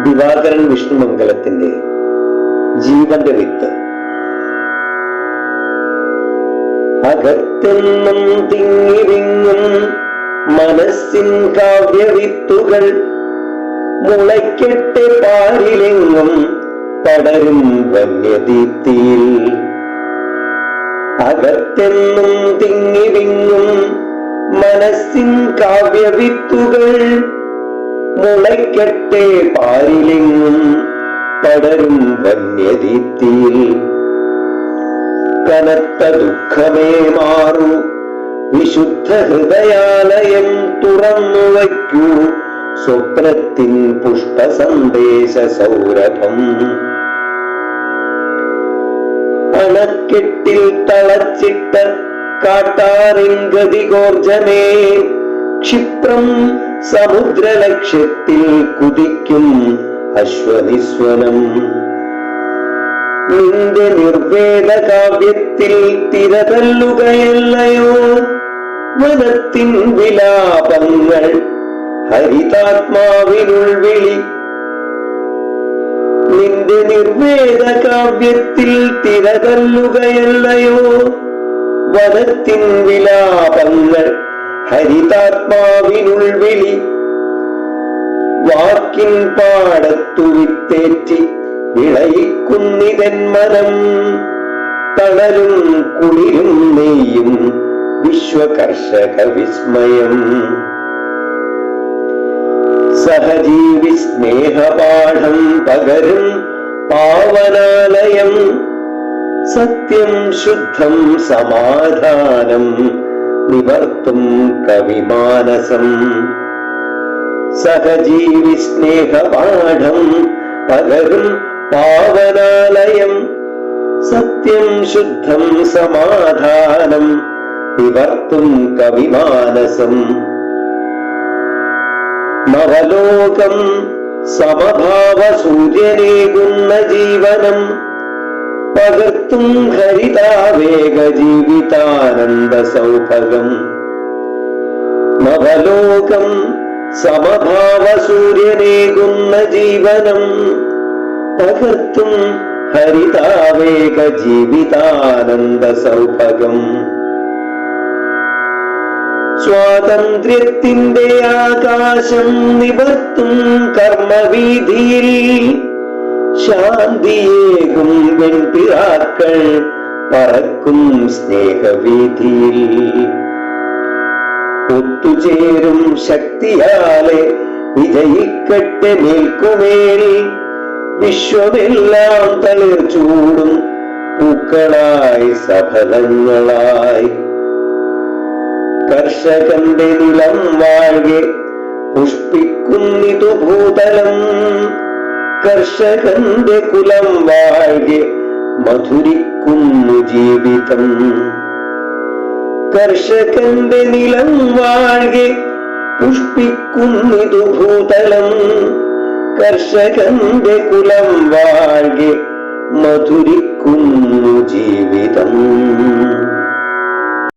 ദിവാകരൻ വിഷ്ണുമംഗലത്തിന്റെ ജീവന്റെ വിത്ത്. അകത്തെന്നും തിങ്ങിവിങ്ങും മനസ്സിൻ കാവ്യവിത്തുകൾ മുളയ്ക്കട്ടെ പാരിലെങ്ങും പടരും വന്യദീപ്തിയിൽ. അകത്തെന്നും തിങ്ങിവിങ്ങും മനസ്സിൻ കാവ്യവിത്തുകൾ മുളയ്ക്കട്ടെ പാരിലെങ്ങും പടരും വന്യദീപ്തിയിൽ. കനത്ത ദുഃഖമേ മാറൂ, വിശുദ്ധ ഹൃദയാലയം തുറന്നു വയ്ക്കൂ, സ്വപ്നത്തിൻ പുഷ്പസന്ദേശ സൗരഭം. അണക്കെട്ടിൽ തളച്ചിട്ട കാട്ടാറിൻ ഗതികോർജമേ, ക്ഷിപ്രം സമുദ്രലക്ഷ്യത്തിൽ കുതിക്കും അശ്വനിസ്വനം. നിന്റെ നിർവേദ കാവ്യത്തിൽ തിരതല്ലുകയല്ലയോ വനത്തിൻ വിലാപങ്ങൾ, ഹരിതാത്മാവിനുൾവിളി. നിന്റെ നിർവേദ കാവ്യത്തിൽ തിരതല്ലുകയല്ലയോ വനത്തിൻ വിലാപങ്ങൾ, ഹരിതാത്മാവിനുൾവിളി. വാക്കിൻ പാടത്തു വിത്തേറ്റി വിളയിക്കുന്നിതൻ മനം, തണലും കുളിരും നെയ്യും വിശ്വകർഷക വിസ്മയം. സഹജീവി സ്നേഹപാഠം പകരും പാവനാലയം, സത്യം ശുദ്ധം സമാധാനം നിവർത്തും കവിമാനസം. സഹജീവി സ്നേഹപാഠം പകരും പാവനാലയം, സത്യം ശുദ്ധം സമാധാനം നിവർത്തും കവിമാനസം. നവലോകം സമഭാവ സൂര്യനേകുന്ന ജീവനം, പകർത്തും ഹരിതാവേഗ ജീവിതാനന്ദ സൗഭഗം. നവലോകം സമഭാവ സൂര്യനേകുന്ന ജീവനം, പകർത്തും ഹരിതാവേഗ ജീവിതാനന്ദ സൗഭഗം. സ്വാതന്ത്ര്യത്തിന്റെ ആകാശം നിവർത്തും കർമ്മവീതിയിൽ, ശാന്തിയേകും വെൺപിറാക്കൾ പറക്കും സ്നേഹവീതിയിൽ. ഒത്തുചേരും ശക്തിയാലെ വിജയിക്കട്ടെ മേൽക്കുമേൽ, വിശ്വമെല്ലാം തളിർ ചൂടും പൂക്കളായി സഫലങ്ങളായി. കർഷകന്റെ നിലം വാഴ്കെ പുഷ്പിക്കുന്നിതു ഭൂതലം, കർഷകന്റെ കുലം വാഴ്കെ മധുരിക്കുന്നു ജീവിതം. കർഷകന്റെ നിലം വാഴ്കെ പുഷ്പിക്കുന്നിതു ഭൂതലം, കർഷകന്റെ കുലം വാഴ്കെ മധുരിക്കുന്നു ജീവിതം.